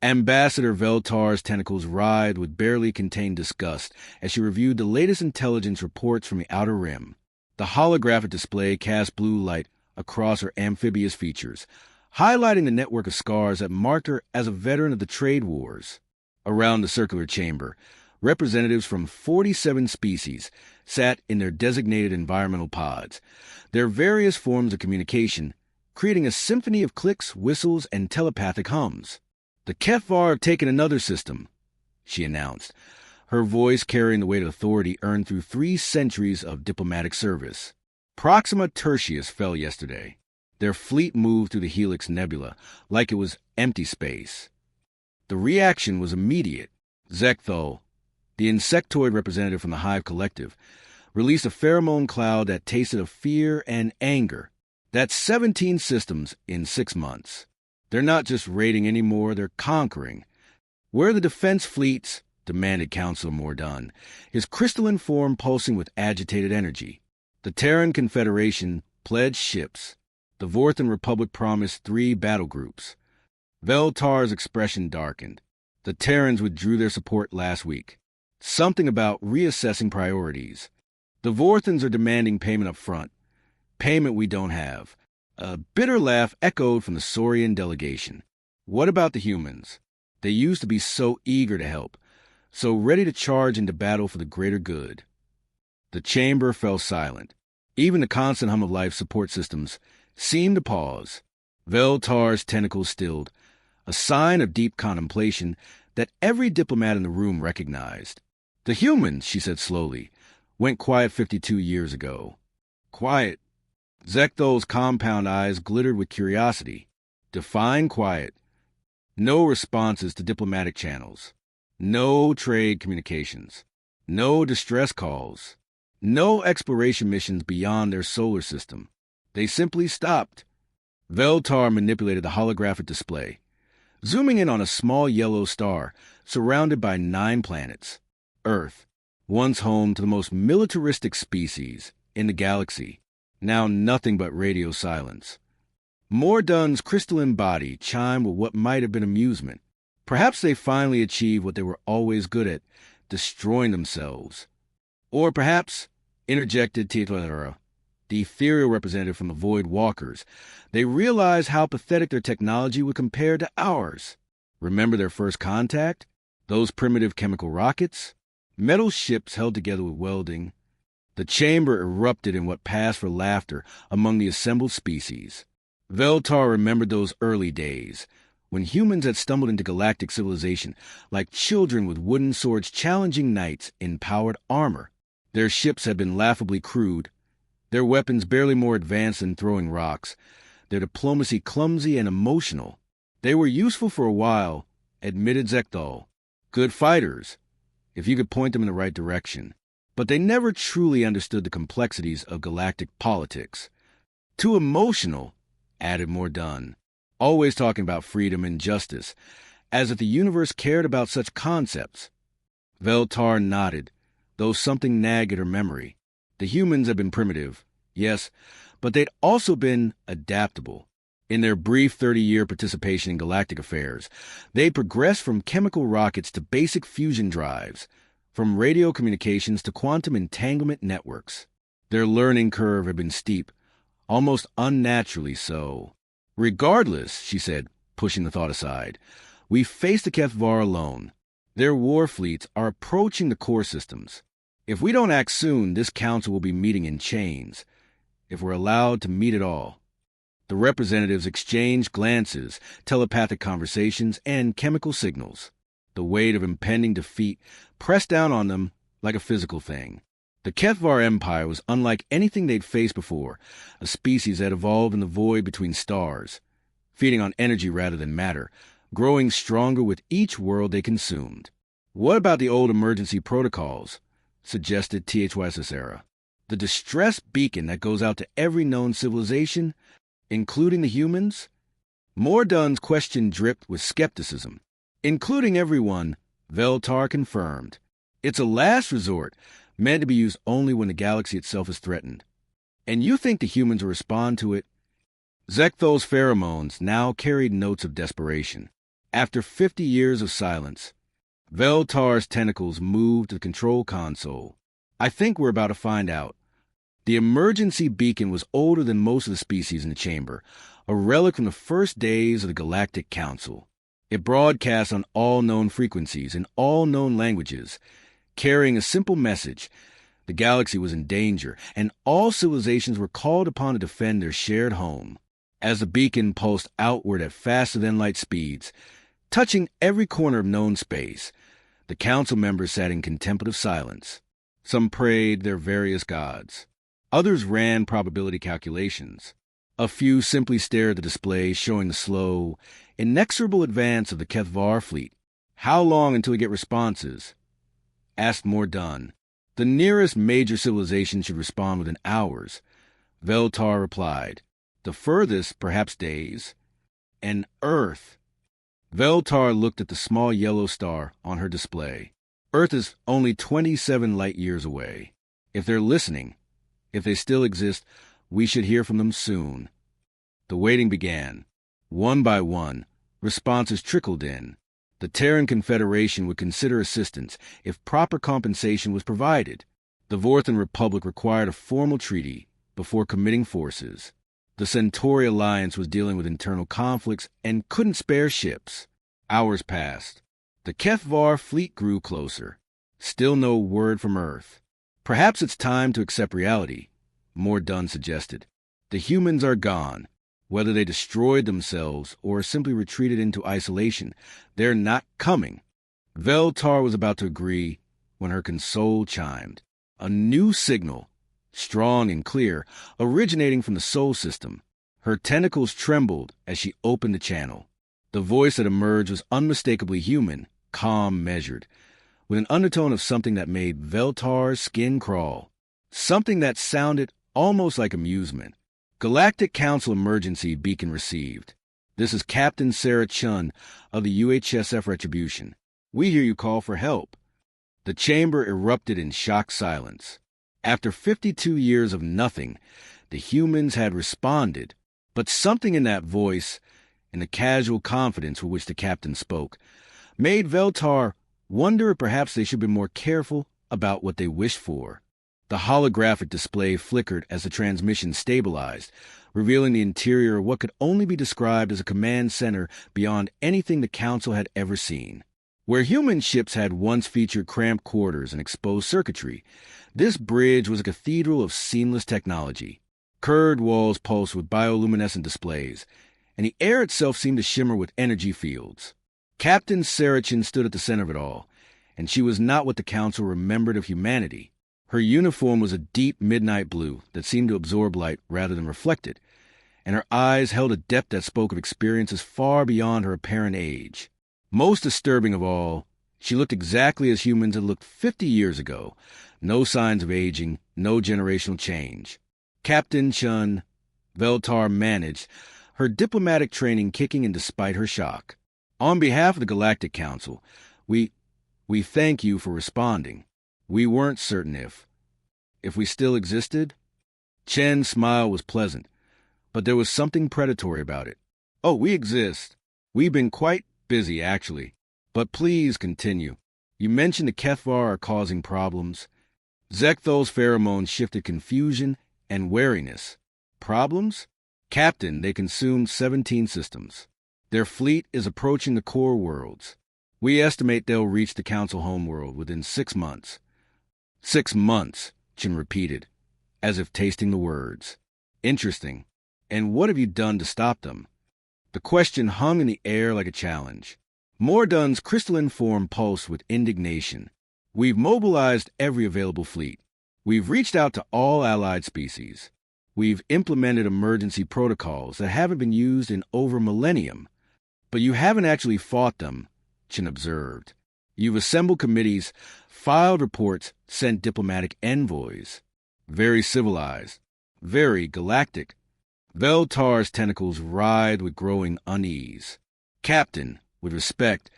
Ambassador Veltar's tentacles writhed with barely contained disgust as she reviewed the latest intelligence reports from the Outer Rim. The holographic display cast blue light across her amphibious features, highlighting the network of scars that marked her as a veteran of the trade wars. Around the circular chamber, representatives from 47 species sat in their designated environmental pods, their various forms of communication creating a symphony of clicks, whistles, and telepathic hums. "The Kefvar have taken another system," she announced, her voice carrying the weight of authority earned through 3 centuries of diplomatic service. Proxima Tertius fell yesterday. Their fleet moved through the Helix Nebula like it was empty space. The reaction was immediate. Zekthol, the insectoid representative from the Hive Collective, released a pheromone cloud that tasted of fear and anger. That's 17 systems in 6 months. They're not just raiding anymore, they're conquering. "Where are the defense fleets?" demanded Counselor Mordun, his crystalline form pulsing with agitated energy. The Terran Confederation pledged ships. The Vorthan Republic promised 3 battle groups. Veltar's expression darkened. The Terrans withdrew their support last week. Something about reassessing priorities. The Vorthans are demanding payment up front. Payment we don't have. A bitter laugh echoed from the Saurian delegation. What about the humans? They used to be so eager to help, so ready to charge into battle for the greater good. The chamber fell silent. Even the constant hum of life support systems seemed to pause. Veltar's tentacles stilled, a sign of deep contemplation that every diplomat in the room recognized. "The humans," she said slowly, "went quiet 52 years ago." Quiet. Zekthol's compound eyes glittered with curiosity. Define quiet. No responses to diplomatic channels. No trade communications. No distress calls. No exploration missions beyond their solar system. They simply stopped. Veltar manipulated the holographic display, zooming in on a small yellow star surrounded by 9 planets. Earth, once home to the most militaristic species in the galaxy, now nothing but radio silence. Mordun's crystalline body chimed with what might have been amusement. Perhaps they finally achieved what they were always good at, destroying themselves. Or perhaps, interjected Tietlera, the ethereal representative from the Void Walkers, they realized how pathetic their technology would compare to ours. Remember their first contact? Those primitive chemical rockets? Metal ships held together with welding. The chamber erupted in what passed for laughter among the assembled species. Veltar remembered those early days, when humans had stumbled into galactic civilization like children with wooden swords challenging knights in powered armor. Their ships had been laughably crude, their weapons barely more advanced than throwing rocks, their diplomacy clumsy and emotional. They were useful for a while, admitted Zekthol. Good fighters, if you could point them in the right direction. But they never truly understood the complexities of galactic politics. Too emotional, added Mordun, always talking about freedom and justice, as if the universe cared about such concepts. Veltar nodded, though something nagged at her memory. The humans had been primitive, yes, but they'd also been adaptable. In their brief 30-year participation in galactic affairs, they progressed from chemical rockets to basic fusion drives, from radio communications to quantum entanglement networks. Their learning curve had been steep, almost unnaturally so. Regardless, she said, pushing the thought aside, we face the Kefvar alone. Their war fleets are approaching the core systems. If we don't act soon, this council will be meeting in chains, if we're allowed to meet at all. The representatives exchanged glances, telepathic conversations, and chemical signals. The weight of impending defeat pressed down on them like a physical thing. The Kefvar Empire was unlike anything they'd faced before, a species that evolved in the void between stars, feeding on energy rather than matter, growing stronger with each world they consumed. What about the old emergency protocols? Suggested HFY Sci-Fi. The distress beacon that goes out to every known civilization, including the humans? Mordun's question dripped with skepticism. Including everyone, Veltar confirmed. It's a last resort, meant to be used only when the galaxy itself is threatened. And you think the humans will respond to it? Zekthol's pheromones now carried notes of desperation. After 50 years of silence, Veltar's tentacles moved to the control console. I think we're about to find out. The emergency beacon was older than most of the species in the chamber, a relic from the first days of the Galactic Council. It broadcast on all known frequencies in all known languages, carrying a simple message. The galaxy was in danger, and all civilizations were called upon to defend their shared home. As the beacon pulsed outward at faster-than-light speeds, touching every corner of known space, the council members sat in contemplative silence. Some prayed their various gods. Others ran probability calculations. A few simply stared at the display showing the slow, inexorable advance of the Kethvar fleet. "How long until we get responses?" asked Mordun. "The nearest major civilization should respond within hours," Veltar replied. "The furthest, perhaps days." "And Earth?" Veltar looked at the small yellow star on her display. "Earth is only 27 light-years away. If they're listening, if they still exist, we should hear from them soon." The waiting began. One by one, responses trickled in. The Terran Confederation would consider assistance if proper compensation was provided. The Vorthan Republic required a formal treaty before committing forces. The Centauri Alliance was dealing with internal conflicts and couldn't spare ships. Hours passed. The Kethvar fleet grew closer. Still no word from Earth. "Perhaps it's time to accept reality," Mordun suggested. "The humans are gone. Whether they destroyed themselves or simply retreated into isolation, they're not coming." Veltar was about to agree when her console chimed. A new signal, strong and clear, originating from the Sol system. Her tentacles trembled as she opened the channel. The voice that emerged was unmistakably human, calm, measured, with an undertone of something that made Veltar's skin crawl. Something that sounded almost like amusement. "Galactic Council emergency beacon received. This is Captain Sarah Chun of the UHSF Retribution. We hear you call for help." The chamber erupted in shocked silence. After 52 years of nothing, the humans had responded. But something in that voice, in the casual confidence with which the captain spoke, made Veltar wonder if perhaps they should be more careful about what they wished for. The holographic display flickered as the transmission stabilized, revealing the interior of what could only be described as a command center beyond anything the Council had ever seen. Where human ships had once featured cramped quarters and exposed circuitry, this bridge was a cathedral of seamless technology. Curved walls pulsed with bioluminescent displays, and the air itself seemed to shimmer with energy fields. Captain Sarachin stood at the center of it all, and she was not what the Council remembered of humanity. Her uniform was a deep midnight blue that seemed to absorb light rather than reflect it, and her eyes held a depth that spoke of experiences far beyond her apparent age. Most disturbing of all, she looked exactly as humans had looked 50 years ago. No signs of aging, no generational change. Captain Chun, Veltar managed, her diplomatic training kicking in despite her shock. "On behalf of the Galactic Council, we thank you for responding. We weren't certain if we still existed." Chen's smile was pleasant, but there was something predatory about it. "Oh, we exist. We've been quite busy, actually. But please continue. You mentioned the Kethvar are causing problems." Zekthol's pheromones shifted confusion and wariness. "Problems?" "Captain, they consumed 17 systems. Their fleet is approaching the core worlds. We estimate they'll reach the Council homeworld within 6 months." 6 months, Chin repeated, as if tasting the words. "Interesting. And what have you done to stop them?" The question hung in the air like a challenge. Mordun's crystalline form pulsed with indignation. "We've mobilized every available fleet. We've reached out to all allied species. We've implemented emergency protocols that haven't been used in over a millennium. But you haven't actually fought them," Chin observed. "You've assembled committees, filed reports, sent diplomatic envoys. Very civilized. Very galactic." Veltar's tentacles writhed with growing unease. "Captain, with respect,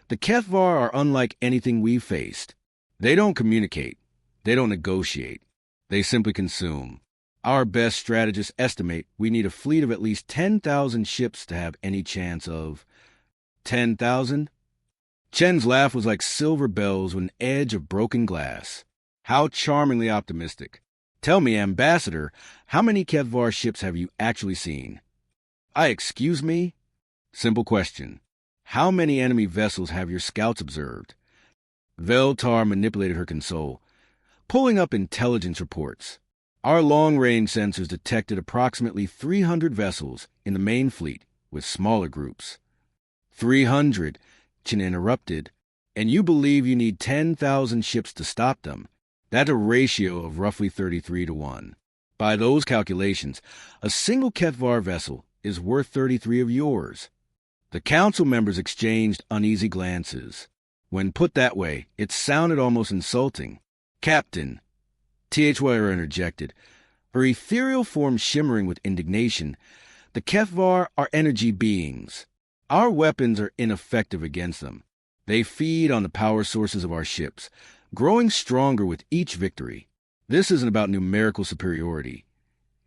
the Kethvar are unlike anything we've faced. They don't communicate. They don't negotiate. They simply consume. Our best strategists estimate we need a fleet of at least 10,000 ships to have any chance of..." 10,000? Chen's laugh was like silver bells with an edge of broken glass. How charmingly optimistic. Tell me, Ambassador, how many Kevvar ships have you actually seen? Excuse me? Simple question. How many enemy vessels have your scouts observed? Veltar manipulated her console, pulling up intelligence reports. Our long-range sensors detected approximately 300 vessels in the main fleet, with smaller groups. 300, Chen interrupted. And you believe you need 10,000 ships to stop them? That's a ratio of roughly 33 to 1. By those calculations, a single Kevvar vessel is worth 33 of yours. The council members exchanged uneasy glances. When put that way, it sounded almost insulting. Captain, HFY interjected, her ethereal form shimmering with indignation, the Kevvar are energy beings. Our weapons are ineffective against them. They feed on the power sources of our ships, growing stronger with each victory. This isn't about numerical superiority.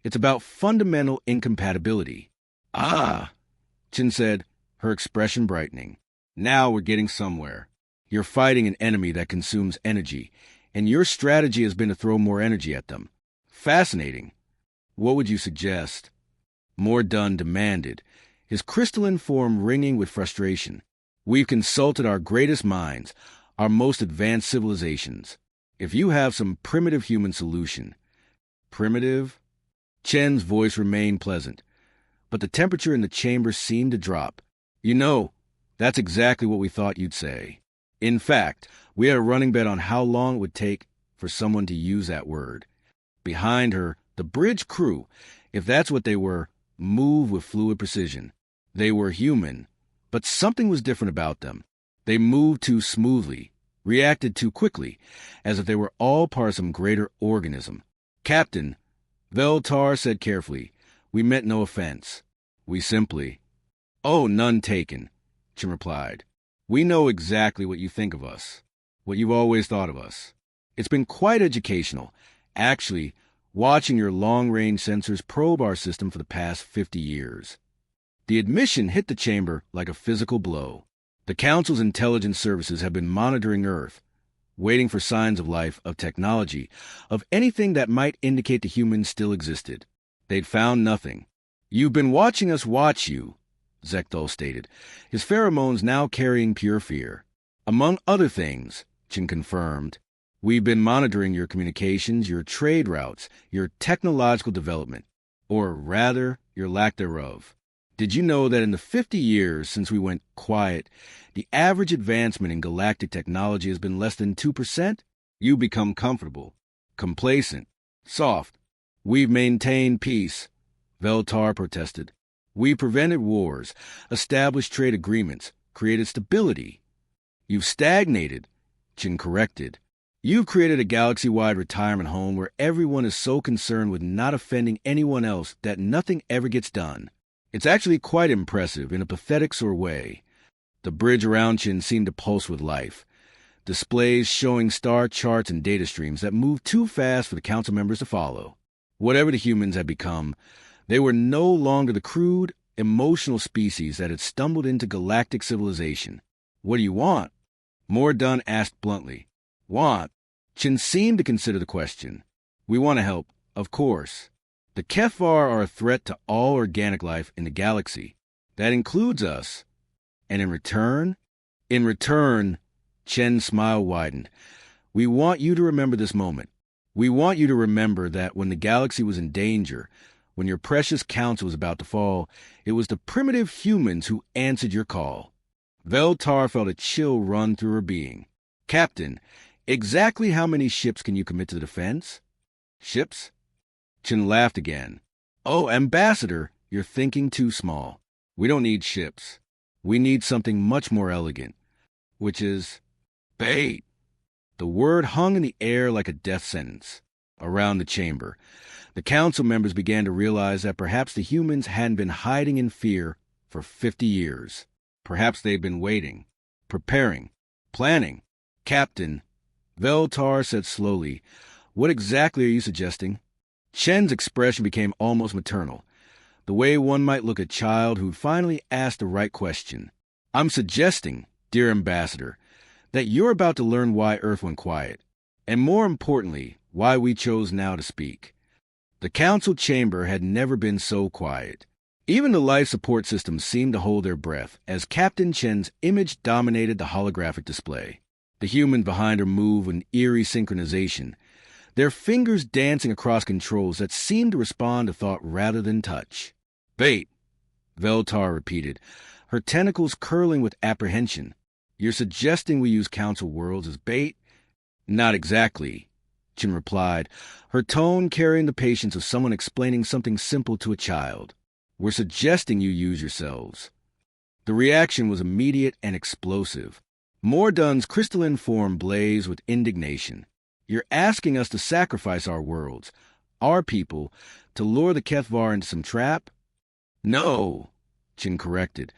It's about fundamental incompatibility. Chen said, her expression brightening. Now we're getting somewhere. You're fighting an enemy that consumes energy, and your strategy has been to throw more energy at them. Fascinating. What would you suggest? Mordun demanded, his crystalline form ringing with frustration. We've consulted our greatest minds, our most advanced civilizations. If you have some primitive human solution. Primitive? Chen's voice remained pleasant, but the temperature in the chamber seemed to drop. You know, that's exactly what we thought you'd say. In fact, we had a running bet on how long it would take for someone to use that word. Behind her, the bridge crew, if that's what they were, moved with fluid precision. They were human, but something was different about them. They moved too smoothly, reacted too quickly, as if they were all part of some greater organism. Captain, Veltar said carefully, we meant no offense. We simply... Oh, none taken, Chen replied. We know exactly what you think of us, what you've always thought of us. It's been quite educational, actually, watching your long-range sensors probe our system for the past 50 years. The admission hit the chamber like a physical blow. The Council's intelligence services have been monitoring Earth, waiting for signs of life, of technology, of anything that might indicate the humans still existed. They'd found nothing. You've been watching us watch you, Zekthal stated, his pheromones now carrying pure fear. Among other things, Chen confirmed, we've been monitoring your communications, your trade routes, your technological development, or rather, your lack thereof. Did you know that in the 50 years since we went quiet, the average advancement in galactic technology has been less than 2%? You become comfortable, complacent, soft. We've maintained peace, Veltar protested. We prevented wars, established trade agreements, created stability. You've stagnated, Chen corrected. You've created a galaxy-wide retirement home where everyone is so concerned with not offending anyone else that nothing ever gets done. It's actually quite impressive in a pathetic sort of way. The bridge around Chen seemed to pulse with life. Displays showing star charts and data streams that moved too fast for the council members to follow. Whatever the humans had become, they were no longer the crude, emotional species that had stumbled into galactic civilization. What do you want? Mordun asked bluntly. Want? Chen seemed to consider the question. We want to help, of course. The Kevvar are a threat to all organic life in the galaxy. That includes us. And in return, Chen's smile widened. We want you to remember this moment. We want you to remember that when the galaxy was in danger, when your precious council was about to fall, it was the primitive humans who answered your call. Veltar felt a chill run through her being. Captain, exactly how many ships can you commit to the defense? Ships? Chen laughed again. Oh, Ambassador, you're thinking too small. We don't need ships. We need something much more elegant, which is bait. The word hung in the air like a death sentence. Around the chamber, the council members began to realize that perhaps the humans hadn't been hiding in fear for 50 years. Perhaps they'd been waiting, preparing, planning. Captain, Veltar said slowly, what exactly are you suggesting? Chen's expression became almost maternal, the way one might look at a child who'd finally asked the right question. I'm suggesting, dear Ambassador, that you're about to learn why Earth went quiet, and more importantly, why we chose now to speak. The council chamber had never been so quiet. Even the life support systems seemed to hold their breath as Captain Chen's image dominated the holographic display. The humans behind her moved with an eerie synchronization, their fingers dancing across controls that seemed to respond to thought rather than touch. "Bait," Veltar repeated, her tentacles curling with apprehension. "You're suggesting we use council worlds as bait?" "Not exactly," Chen replied, her tone carrying the patience of someone explaining something simple to a child. "We're suggesting you use yourselves." The reaction was immediate and explosive. Mordun's crystalline form blazed with indignation. "You're asking us to sacrifice our worlds, our people, to lure the Kethvar into some trap?" "No," Chen corrected.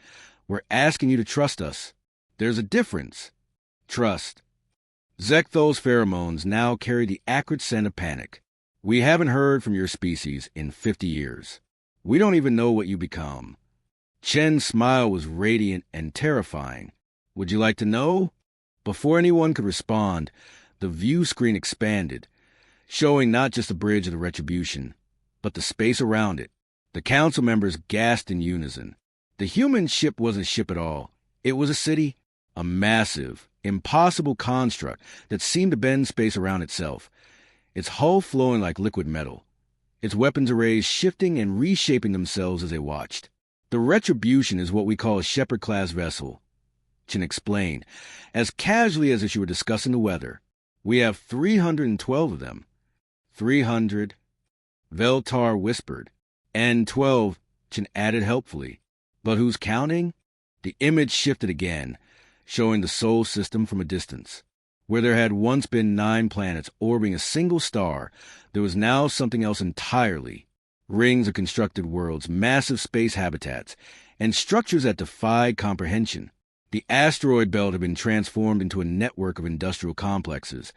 "We're asking you to trust us. There's a difference. Trust." Zekthol's pheromones now carried the acrid scent of panic. "We haven't heard from your species in 50 years. We don't even know what you become." Chen's smile was radiant and terrifying. "Would you like to know?" Before anyone could respond, the view screen expanded, showing not just the bridge of the Retribution, but the space around it. The council members gasped in unison. The human ship wasn't a ship at all. It was a city, a massive, impossible construct that seemed to bend space around itself, its hull flowing like liquid metal, its weapons arrays shifting and reshaping themselves as they watched. "The Retribution is what we call a Shepherd-class vessel," Chen explained, as casually as if she were discussing the weather. "We have 312 of them." 300, Veltar whispered. "And 12, Chen added helpfully. But who's counting?" The image shifted again, showing the Sol system from a distance. Where there had once been 9 planets orbiting a single star, there was now something else entirely. Rings of constructed worlds, massive space habitats, and structures that defied comprehension. The asteroid belt had been transformed into a network of industrial complexes,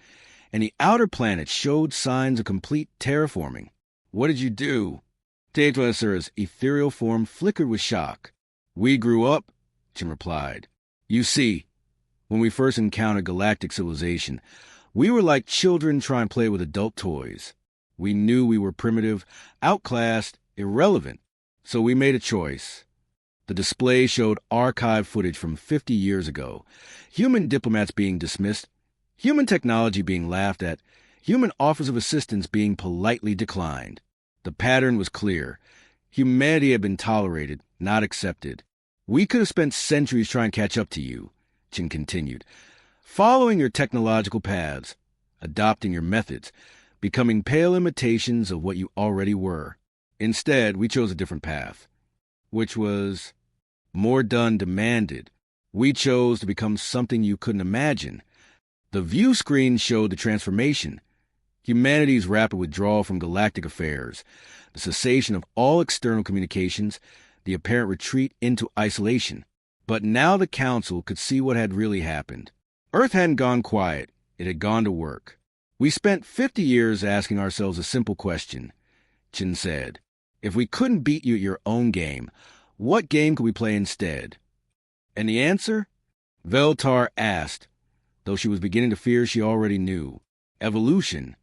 and the outer planets showed signs of complete terraforming. "What did you do?" Tetracer's ethereal form flickered with shock. "We grew up," Chen replied. "You see, when we first encountered galactic civilization, we were like children trying to play with adult toys. We knew we were primitive, outclassed, irrelevant, so we made a choice." The display showed archive footage from 50 years ago, human diplomats being dismissed, human technology being laughed at, human offers of assistance being politely declined. The pattern was clear. Humanity had been tolerated, not accepted. "We could have spent centuries trying to catch up to you," Chen continued, "following your technological paths, adopting your methods, becoming pale imitations of what you already were. Instead, we chose a different path, which was more done demanded. We chose to become something you couldn't imagine." The view screen showed the transformation, humanity's rapid withdrawal from galactic affairs, the cessation of all external communications, the apparent retreat into isolation. But now the Council could see what had really happened. Earth hadn't gone quiet, it had gone to work. "We spent 50 years asking ourselves a simple question," Chen said. "If we couldn't beat you at your own game, what game could we play instead?" "And the answer?" Veltar asked, though she was beginning to fear she already knew. "Evolution."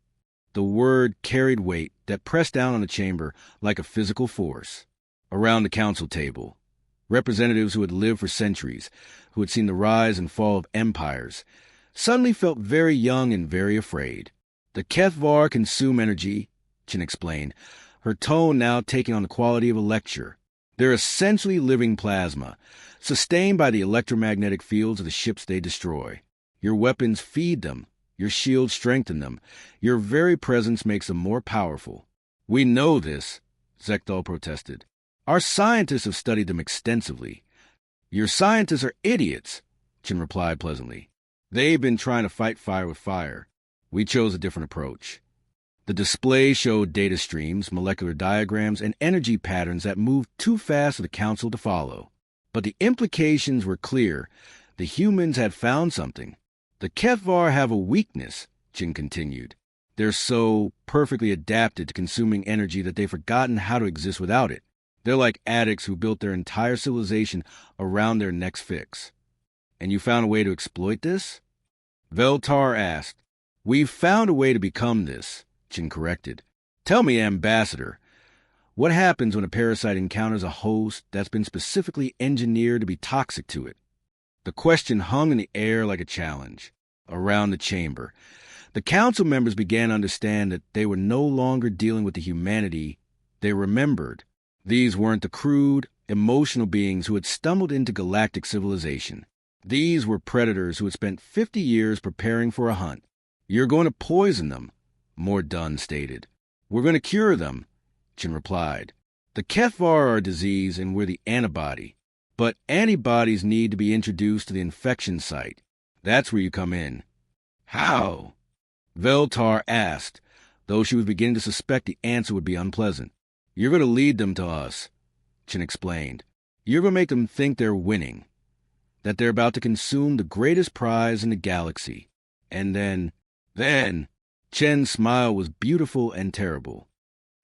The word carried weight that pressed down on the chamber like a physical force. Around the council table, representatives who had lived for centuries, who had seen the rise and fall of empires, suddenly felt very young and very afraid. "The Kethvar consume energy," Chen explained, her tone now taking on the quality of a lecture. "They're essentially living plasma, sustained by the electromagnetic fields of the ships they destroy. Your weapons feed them, your shields strengthen them, your very presence makes them more powerful." "We know this," Zekthal protested. "Our scientists have studied them extensively." "Your scientists are idiots," Chen replied pleasantly. "They've been trying to fight fire with fire. We chose a different approach." The display showed data streams, molecular diagrams, and energy patterns that moved too fast for the Council to follow. But the implications were clear. The humans had found something. "The Kethvar have a weakness," Chen continued. "They're so perfectly adapted to consuming energy that they've forgotten how to exist without it. They're like addicts who built their entire civilization around their next fix. And you found a way to exploit this? Veltar asked. We've found a way to become this, Chin corrected. Tell me, Ambassador, what happens when a parasite encounters a host that's been specifically engineered to be toxic to it? The question hung in the air like a challenge. Around the chamber, the council members began to understand that they were no longer dealing with the humanity they remembered. These weren't the crude, emotional beings who had stumbled into galactic civilization. These were predators who had spent 50 years preparing for a hunt. You're going to poison them, Mordun stated. We're going to cure them, Chin replied. The Kethvar are a disease and we're the antibody. But antibodies need to be introduced to the infection site. That's where you come in. How? Veltar asked, though she was beginning to suspect the answer would be unpleasant. You're going to lead them to us, Chin explained. You're going to make them think they're winning, that they're about to consume the greatest prize in the galaxy. And then, Chen's smile was beautiful and terrible.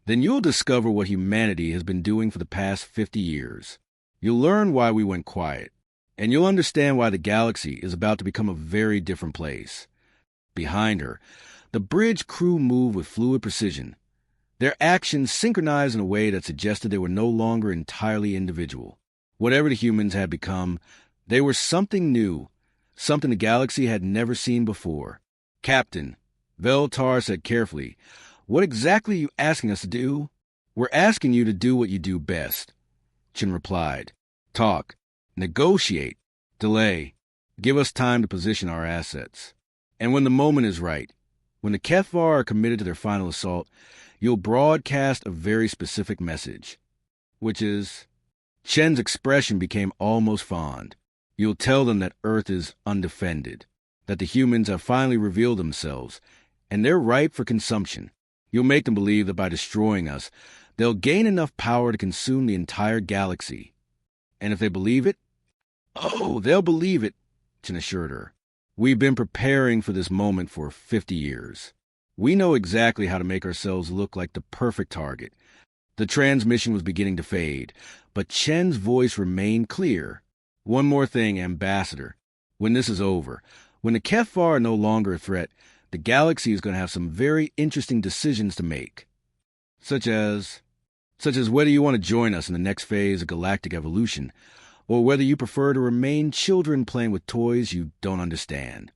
Then you'll discover what humanity has been doing for the past 50 years. You'll learn why we went quiet, and you'll understand why the galaxy is about to become a very different place. Behind her, the bridge crew moved with fluid precision. Their actions synchronized in a way that suggested they were no longer entirely individual. Whatever the humans had become, they were something new, something the galaxy had never seen before. Captain, Veltar said carefully, what exactly are you asking us to do? We're asking you to do what you do best, Chin replied. Talk, negotiate, delay, give us time to position our assets. And when the moment is right, when the Kethvar are committed to their final assault, you'll broadcast a very specific message, which is... Chen's expression became almost fond. You'll tell them that Earth is undefended, that the humans have finally revealed themselves, and they're ripe for consumption. You'll make them believe that by destroying us, they'll gain enough power to consume the entire galaxy. And if they believe it, oh, they'll believe it, Chin assured her. We've been preparing for this moment for 50 years. We know exactly how to make ourselves look like the perfect target. The transmission was beginning to fade, but Chen's voice remained clear. One more thing, Ambassador. When this is over, when the Kethvar are no longer a threat, the galaxy is going to have some very interesting decisions to make. Such as whether you want to join us in the next phase of galactic evolution, or whether you prefer to remain children playing with toys you don't understand.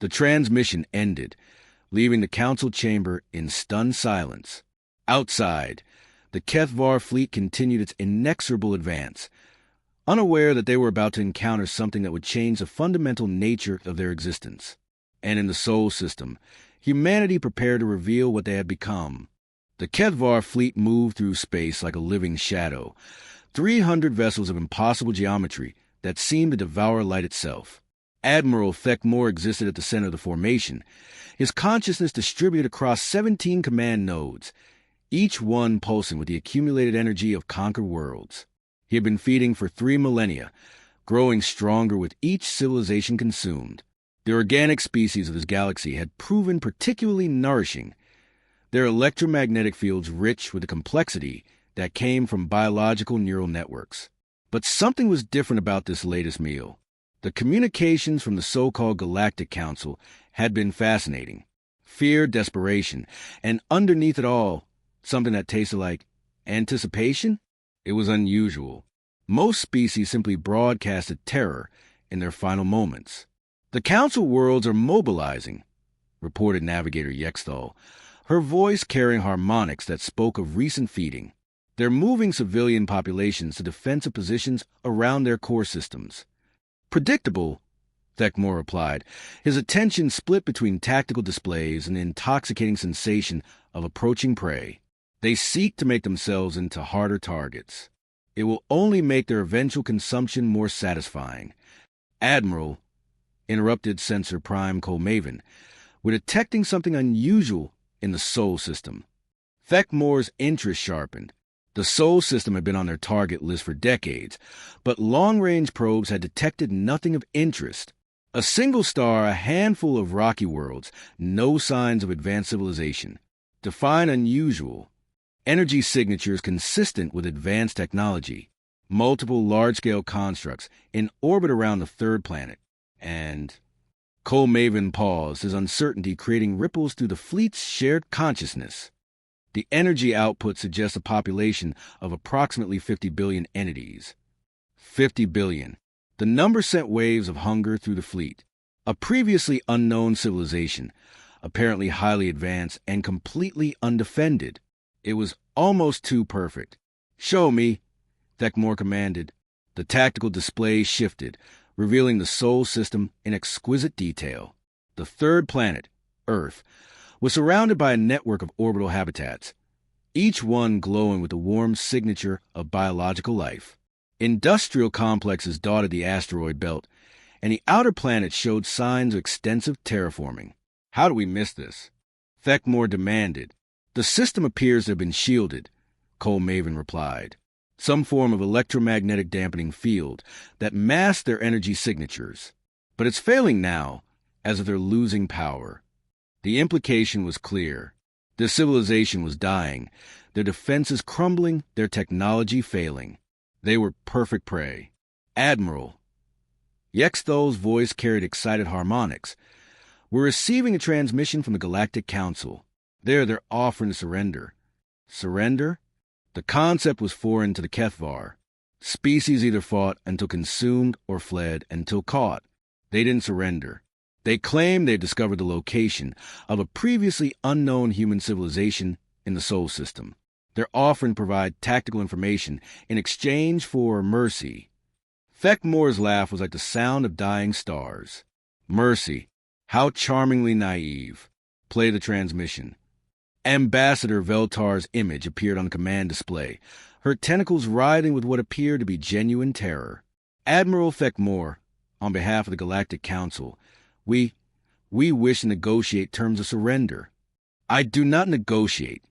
The transmission ended, leaving the council chamber in stunned silence. Outside, the Kethvar fleet continued its inexorable advance, unaware that they were about to encounter something that would change the fundamental nature of their existence. And in the Sol system, humanity prepared to reveal what they had become. The Kethvar fleet moved through space like a living shadow, 300 vessels of impossible geometry that seemed to devour light itself. Admiral Thekmor existed at the center of the formation, his consciousness distributed across 17 command nodes, each one pulsing with the accumulated energy of conquered worlds. He had been feeding for 3 millennia, growing stronger with each civilization consumed. The organic species of this galaxy had proven particularly nourishing, their electromagnetic fields rich with the complexity that came from biological neural networks. But something was different about this latest meal. The communications from the so-called Galactic Council had been fascinating. Fear, desperation, and underneath it all, something that tasted like anticipation? It was unusual. Most species simply broadcasted terror in their final moments. The Council worlds are mobilizing, reported Navigator Yexthal, her voice carrying harmonics that spoke of recent feeding. They're moving civilian populations to defensive positions around their core systems. Predictable, Thekmor replied, his attention split between tactical displays and the intoxicating sensation of approaching prey. They seek to make themselves into harder targets. It will only make their eventual consumption more satisfying. Admiral, interrupted Censor Prime Colmaven, we're detecting something unusual in the Sol system. Thekmor's interest sharpened. The Sol system had been on their target list for decades, but long-range probes had detected nothing of interest. A single star, a handful of rocky worlds, no signs of advanced civilization. Define unusual. energy signatures consistent with advanced technology, multiple large-scale constructs in orbit around the third planet, and Cole Maven paused, his uncertainty creating ripples through the fleet's shared consciousness. The energy output suggests a population of approximately 50 billion entities. 50 billion. The number sent waves of hunger through the fleet. A previously unknown civilization, apparently highly advanced and completely undefended. It was almost too perfect. "Show me," Thekmore commanded. The tactical display shifted, revealing the Sol system in exquisite detail. The third planet, Earth, was surrounded by a network of orbital habitats, each one glowing with the warm signature of biological life. Industrial complexes dotted the asteroid belt, and the outer planets showed signs of extensive terraforming. "How do we miss this?" Thekmore demanded. "The system appears to have been shielded," Cole Maven replied. "Some form of electromagnetic dampening field that masked their energy signatures. But it's failing now, as if they're losing power." The implication was clear. Their civilization was dying, their defenses crumbling, their technology failing. They were perfect prey. "Admiral," Yexthol's voice carried excited harmonics, "we're receiving a transmission from the Galactic Council. They're offering to surrender." Surrender? The concept was foreign to the Kethvar. Species either fought until consumed or fled until caught. They didn't surrender. They claimed they'd discovered the location of a previously unknown human civilization in the Sol system. Their offering to provide tactical information in exchange for mercy. Thekmore's laugh was like the sound of dying stars. "Mercy. How charmingly naive." Play the transmission. Ambassador Veltar's image appeared on the command display, her tentacles writhing with what appeared to be genuine terror. "Admiral Thekmore, on behalf of the Galactic Council, we wish to negotiate terms of surrender." "I do not negotiate,"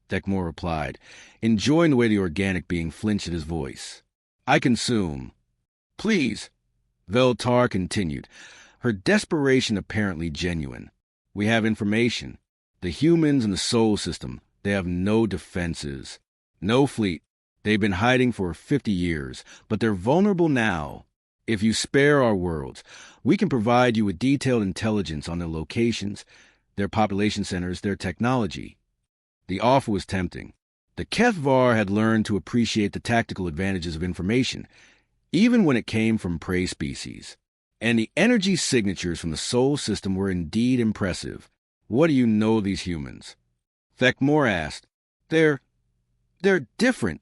Thekmore replied, enjoying the way the organic being flinched at his voice. "I consume." "Please," Veltar continued, her desperation apparently genuine. "We have information. The humans in the Sol system, they have no defenses. No fleet. They've been hiding for 50 years, but they're vulnerable now. If you spare our worlds, we can provide you with detailed intelligence on their locations, their population centers, their technology." The offer was tempting. The Kethvar had learned to appreciate the tactical advantages of information, even when it came from prey species. And the energy signatures from the Sol system were indeed impressive. "What do you know of these humans?" Thekmore asked. They're different,"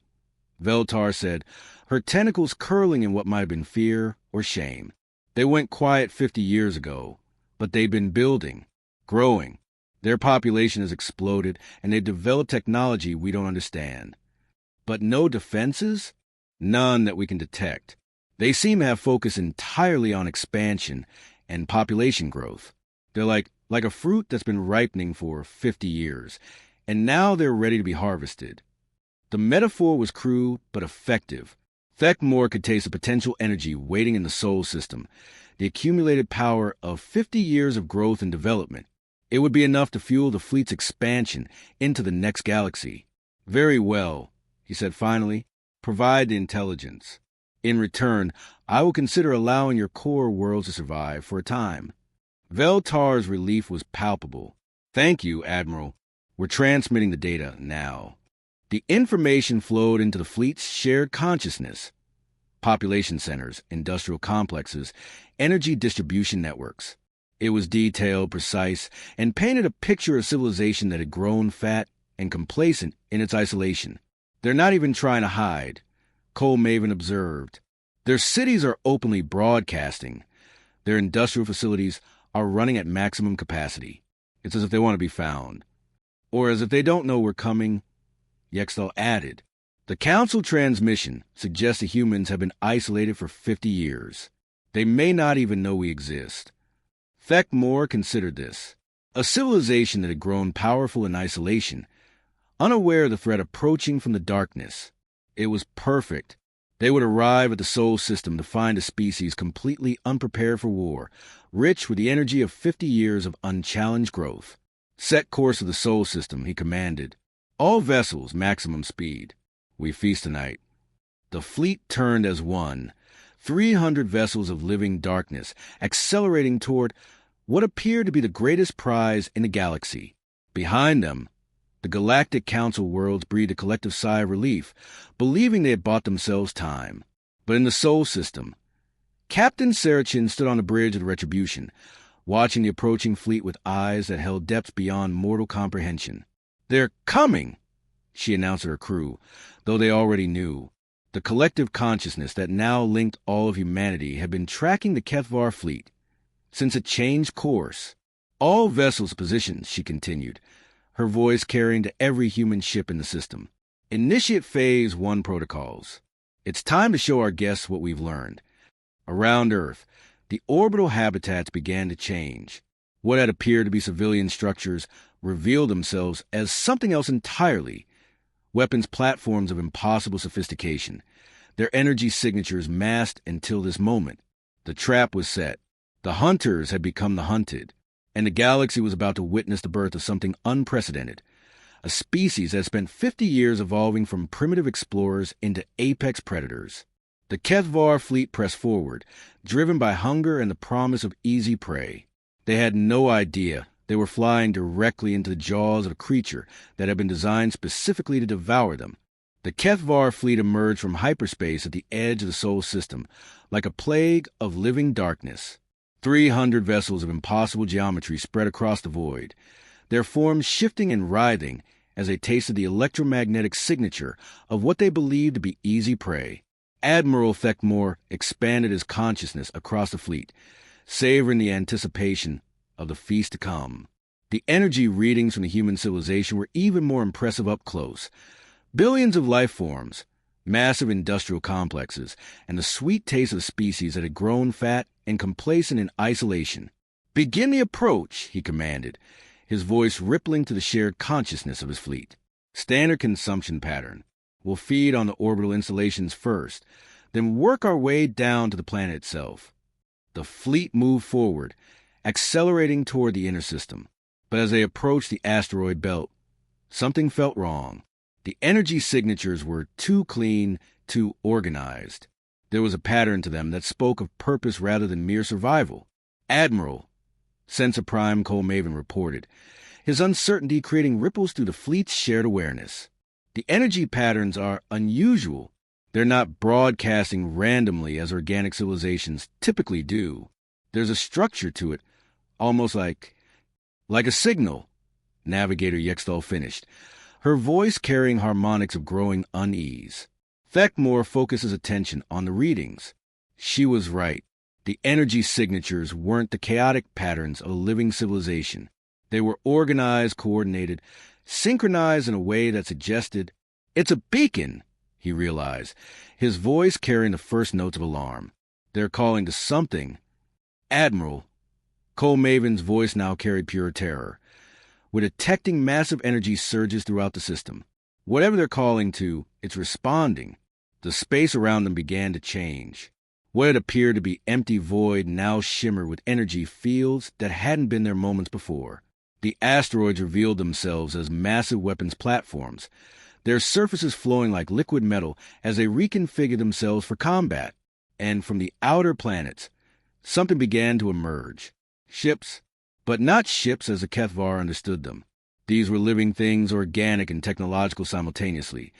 Veltar said, her tentacles curling in what might have been fear or shame. "They went quiet 50 years ago, but they've been building, growing. Their population has exploded, and they've developed technology we don't understand. But no defenses? None that we can detect. They seem to have focused entirely on expansion and population growth. They're like a fruit that's been ripening for 50 years, and now they're ready to be harvested." The metaphor was crude but effective. Thekmore could taste the potential energy waiting in the Sol system, the accumulated power of 50 years of growth and development. It would be enough to fuel the fleet's expansion into the next galaxy. "Very well," he said finally. "Provide the intelligence. In return, I will consider allowing your core worlds to survive for a time." Veltar's relief was palpable. "Thank you, Admiral. We're transmitting the data now." The information flowed into the fleet's shared consciousness. Population centers, industrial complexes, energy distribution networks. It was detailed, precise, and painted a picture of civilization that had grown fat and complacent in its isolation. "They're not even trying to hide," Cole Maven observed. "Their cities are openly broadcasting. Their industrial facilities are running at maximum capacity. It's as if they want to be found. Or as if they don't know we're coming," Yexthal added. "The Council transmission suggests the humans have been isolated for 50 years. They may not even know we exist." Thekmore considered this. A civilization that had grown powerful in isolation, unaware of the threat approaching from the darkness. It was perfect. They would arrive at the Sol system to find a species completely unprepared for war, rich with the energy of 50 years of unchallenged growth. "Set course of the Sol system," he commanded. All vessels, maximum speed. We feast tonight. The fleet turned as one. 300 vessels of living darkness, accelerating toward what appeared to be the greatest prize in the galaxy. Behind them, the Galactic Council worlds breathed a collective sigh of relief, believing they had bought themselves time. But in the Sol system, Captain Sarachin stood on the bridge of the Retribution, watching the approaching fleet with eyes that held depths beyond mortal comprehension. "They're coming," she announced to her crew, though they already knew. The collective consciousness that now linked all of humanity had been tracking the Kethvar fleet since it changed course. "All vessels positions," she continued, her voice carrying to every human ship in the system. "Initiate Phase 1 protocols. It's time to show our guests what we've learned." Around Earth, the orbital habitats began to change. What had appeared to be civilian structures revealed themselves as something else entirely. Weapons platforms of impossible sophistication, their energy signatures masked until this moment. The trap was set. The hunters had become the hunted, and the galaxy was about to witness the birth of something unprecedented. A species that spent 50 years evolving from primitive explorers into apex predators. The Kethvar fleet pressed forward, driven by hunger and the promise of easy prey. They had no idea they were flying directly into the jaws of a creature that had been designed specifically to devour them. The Kethvar fleet emerged from hyperspace at the edge of the Sol system, like a plague of living darkness. 300 vessels of impossible geometry spread across the void, their forms shifting and writhing as they tasted the electromagnetic signature of what they believed to be easy prey. Admiral Thekmor expanded his consciousness across the fleet, savoring the anticipation of the feast to come. The energy readings from the human civilization were even more impressive up close. Billions of life forms, massive industrial complexes, and the sweet taste of species that had grown fat and complacent in isolation. "Begin the approach," he commanded, his voice rippling to the shared consciousness of his fleet. "Standard consumption pattern. We'll feed on the orbital installations first, then work our way down to the planet itself." The fleet moved forward, accelerating toward the inner system. But as they approached the asteroid belt, something felt wrong. The energy signatures were too clean, too organized. There was a pattern to them that spoke of purpose rather than mere survival. "Admiral," Sensor Prime Cole Maven reported, his uncertainty creating ripples through the fleet's shared awareness. "The energy patterns are unusual. They're not broadcasting randomly as organic civilizations typically do. There's a structure to it, almost like a signal," Navigator Yextal finished, her voice carrying harmonics of growing unease. Thekmor focused his attention on the readings. She was right. The energy signatures weren't the chaotic patterns of a living civilization. They were organized, coordinated, synchronized in a way that suggested, "It's a beacon," he realized, his voice carrying the first notes of alarm. "They're calling to something." "Admiral," Cole Maven's voice now carried pure terror. "We're detecting massive energy surges throughout the system. Whatever they're calling to, it's responding." The space around them began to change. What had appeared to be empty void now shimmered with energy fields that hadn't been there moments before. The asteroids revealed themselves as massive weapons platforms, their surfaces flowing like liquid metal as they reconfigured themselves for combat. And from the outer planets, something began to emerge. Ships, but not ships as the Kethvar understood them. These were living things, organic and technological simultaneously,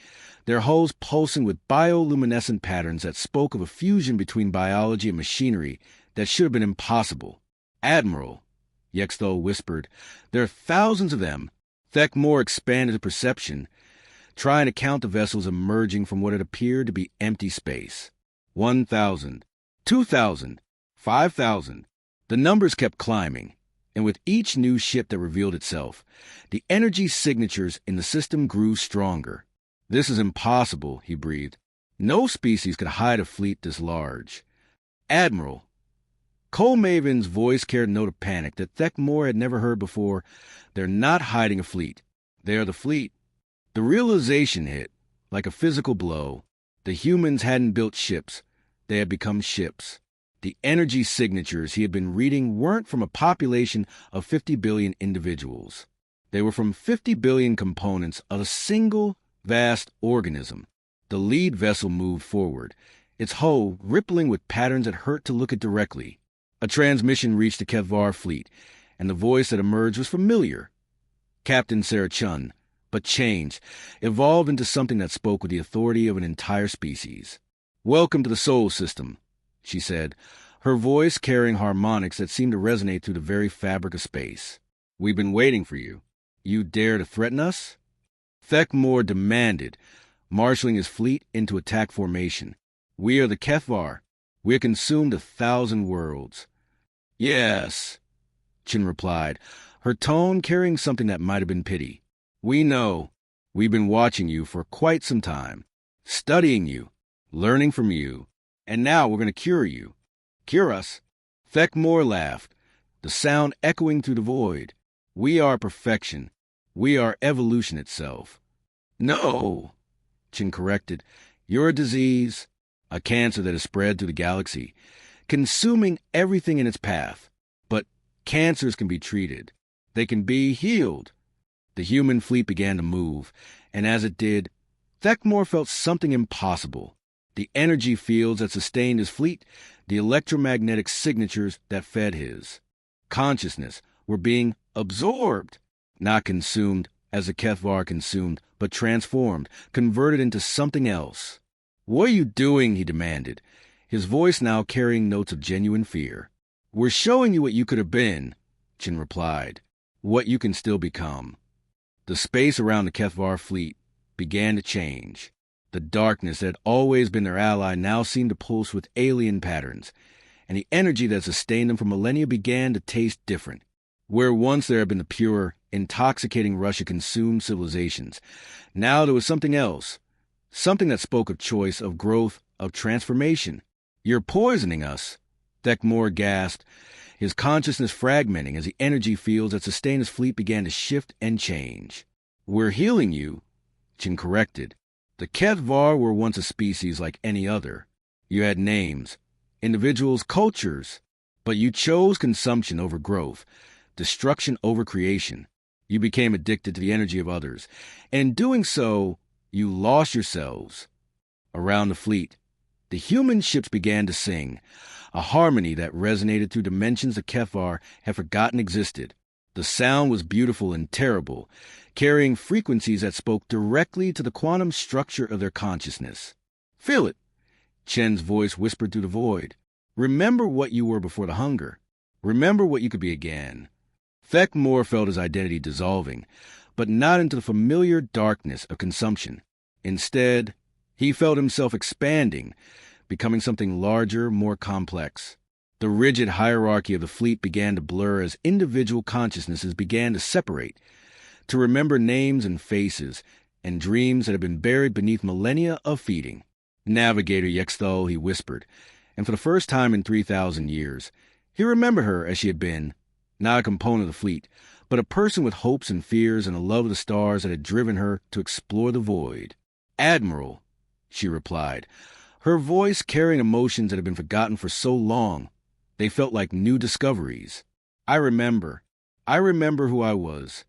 their hulls pulsing with bioluminescent patterns that spoke of a fusion between biology and machinery that should have been impossible. "Admiral," Yextal whispered, "there are thousands of them." Thekmor expanded the perception, trying to count the vessels emerging from what had appeared to be empty space. 1,000, 2,000, 5,000. The numbers kept climbing, and with each new ship that revealed itself, the energy signatures in the system grew stronger. "This is impossible," he breathed. "No species could hide a fleet this large." "Admiral," Cole Maven's voice carried a note of panic that Thekmor had never heard before, "they're not hiding a fleet. They are the fleet." The realization hit, like a physical blow. The humans hadn't built ships. They had become ships. The energy signatures he had been reading weren't from a population of 50 billion individuals. They were from 50 billion components of a single vast organism. The lead vessel moved forward, its hull rippling with patterns that hurt to look at directly. A transmission reached the Kevvar fleet, and the voice that emerged was familiar. Captain Sarah Chun, but changed, evolved into something that spoke with the authority of an entire species. "Welcome to the Sol System," she said, her voice carrying harmonics that seemed to resonate through the very fabric of space. "We've been waiting for you. You dare to threaten us?" Thekmor demanded, marshaling his fleet into attack formation. "We are the Kefvar. We have consumed 1,000 worlds." "Yes," Chin replied, her tone carrying something that might have been pity. "We know. We've been watching you for quite some time, studying you, learning from you, and now we're going to cure you." "Cure us?" Thekmor laughed, the sound echoing through the void. "We are perfection. We are evolution itself." "No," Chin corrected. "You're a disease, a cancer that has spread through the galaxy, consuming everything in its path. But cancers can be treated. They can be healed." The human fleet began to move, and as it did, Thekmor felt something impossible. The energy fields that sustained his fleet, the electromagnetic signatures that fed his consciousness, were being absorbed, not consumed as the Kefvar consumed, but transformed, converted into something else. "What are you doing?" he demanded, his voice now carrying notes of genuine fear. "We're showing you what you could have been," Chin replied, "what you can still become." The space around the Kefvar fleet began to change. The darkness that had always been their ally now seemed to pulse with alien patterns, and the energy that sustained them for millennia began to taste different. Where once there had been the pure, intoxicating rush of consumed civilizations, now there was something else, something that spoke of choice, of growth, of transformation. "You're poisoning us," Thekmor gasped, his consciousness fragmenting as the energy fields that sustained his fleet began to shift and change. "We're healing you," Chin corrected. "The Kefvar were once a species like any other. You had names, individuals, cultures, but you chose consumption over growth, destruction over creation. You became addicted to the energy of others, and in doing so, you lost yourselves." Around the fleet, the human ships began to sing, a harmony that resonated through dimensions the Kefvar had forgotten existed. The sound was beautiful and terrible, carrying frequencies that spoke directly to the quantum structure of their consciousness. "Feel it," Chen's voice whispered through the void. "Remember what you were before the hunger. Remember what you could be again." Thekmor felt his identity dissolving, but not into the familiar darkness of consumption. Instead, he felt himself expanding, becoming something larger, more complex. The rigid hierarchy of the fleet began to blur as individual consciousnesses began to separate, to remember names and faces, and dreams that had been buried beneath millennia of feeding. "Navigator Yexthal," he whispered, and for the first time in 3,000 years, he remembered her as she had been, not a component of the fleet, but a person with hopes and fears and a love of the stars that had driven her to explore the void. "Admiral," she replied, her voice carrying emotions that had been forgotten for so long. They felt like new discoveries. I remember who I was."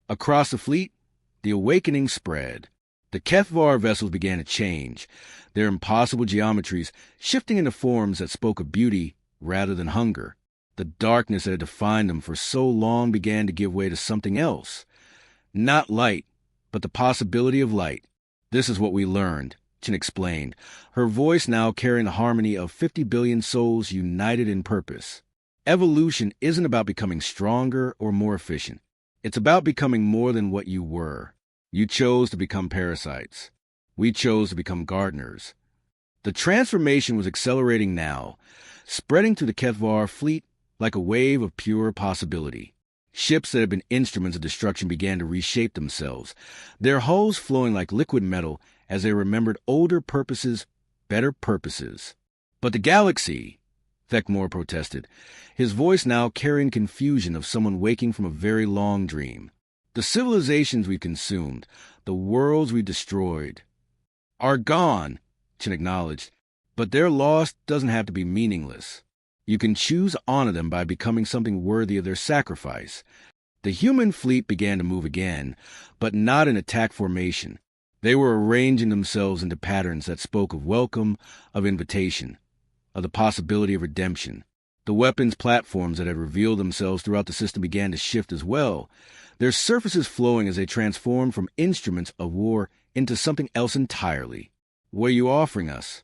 Across the fleet, the awakening spread. The Kefvar vessels began to change, their impossible geometries shifting into forms that spoke of beauty rather than hunger. The darkness that had defined them for so long began to give way to something else. Not light, but the possibility of light. "This is what we learned," Chin explained, her voice now carrying the harmony of 50 billion souls united in purpose. "Evolution isn't about becoming stronger or more efficient. It's about becoming more than what you were. You chose to become parasites. We chose to become gardeners." The transformation was accelerating now, spreading through the Kefvar fleet like a wave of pure possibility. Ships that had been instruments of destruction began to reshape themselves, their hulls flowing like liquid metal as they remembered older purposes, better purposes. "But the galaxy," Thekmor protested, his voice now carrying confusion of someone waking from a very long dream. "The civilizations we consumed, the worlds we destroyed, are gone," Chin acknowledged, "but their loss doesn't have to be meaningless. You can choose to honor them by becoming something worthy of their sacrifice. The human fleet began to move again, but not in attack formation. They were arranging themselves into patterns that spoke of welcome, of invitation, of the possibility of redemption. The weapons platforms that had revealed themselves throughout the system began to shift as well, their surfaces flowing as they transformed from instruments of war into something else entirely. "What are you offering us?"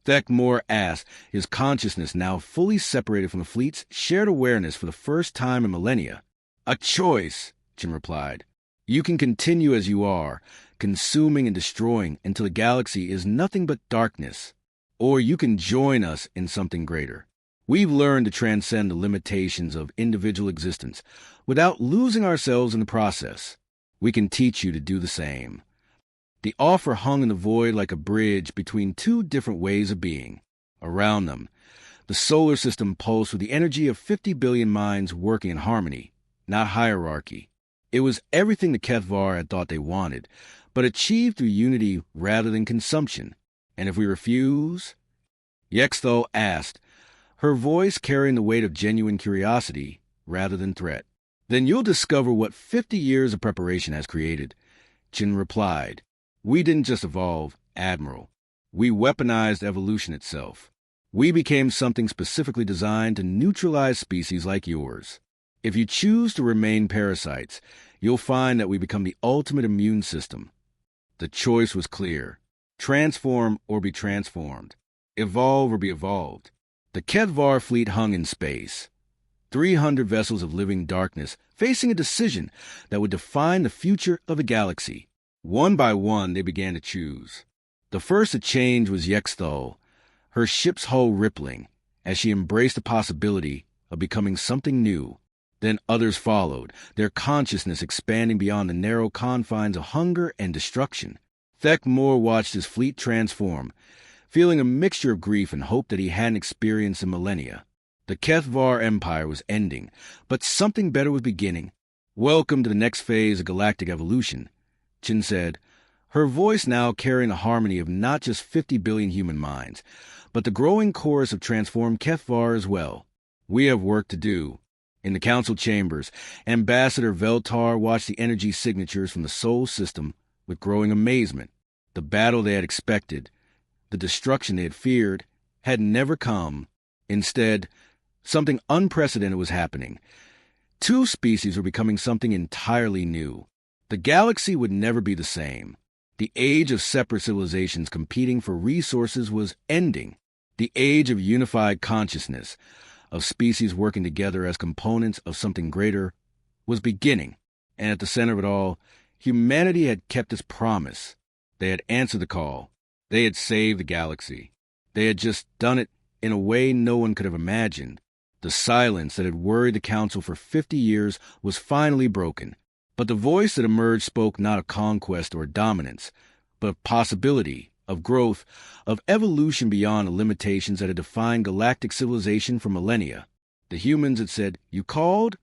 Thekmor asked, his consciousness now fully separated from the fleet's shared awareness for the first time in millennia. "A choice," Jin replied. "You can continue as you are, consuming and destroying until the galaxy is nothing but darkness. Or you can join us in something greater. We've learned to transcend the limitations of individual existence without losing ourselves in the process. We can teach you to do the same." The offer hung in the void like a bridge between two different ways of being. Around them, the solar system pulsed with the energy of 50 billion minds working in harmony, not hierarchy. It was everything the Kethvar had thought they wanted, but achieved through unity rather than consumption. "And if we refuse?" Yexthal asked, her voice carrying the weight of genuine curiosity rather than threat. "Then you'll discover what 50 years of preparation has created," Jin replied. "We didn't just evolve, Admiral. We weaponized evolution itself. We became something specifically designed to neutralize species like yours. If you choose to remain parasites, you'll find that we become the ultimate immune system." The choice was clear. Transform or be transformed. Evolve or be evolved. The Kethvar fleet hung in space. 300 vessels of living darkness facing a decision that would define the future of the galaxy. One by one, they began to choose. The first to change was Yexthal, her ship's hull rippling, as she embraced the possibility of becoming something new. Then others followed, their consciousness expanding beyond the narrow confines of hunger and destruction. Thekmor watched his fleet transform, feeling a mixture of grief and hope that he hadn't experienced in millennia. The Kethvar Empire was ending, but something better was beginning. "Welcome to the next phase of galactic evolution," Jin said, her voice now carrying the harmony of not just 50 billion human minds, but the growing chorus of transformed Kethvar as well. "We have work to do." In the council chambers, Ambassador Veltar watched the energy signatures from the Sol system with growing amazement. The battle they had expected, the destruction they had feared, had never come. Instead, something unprecedented was happening. Two species were becoming something entirely new. The galaxy would never be the same. The age of separate civilizations competing for resources was ending. The age of unified consciousness, of species working together as components of something greater, was beginning. And at the center of it all, humanity had kept its promise. They had answered the call. They had saved the galaxy. They had just done it in a way no one could have imagined. The silence that had worried the council for 50 years was finally broken. But the voice that emerged spoke not of conquest or dominance, but of possibility, of growth, of evolution beyond the limitations that had defined galactic civilization for millennia. The humans had said, "You called?"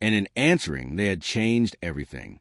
And in answering, they had changed everything.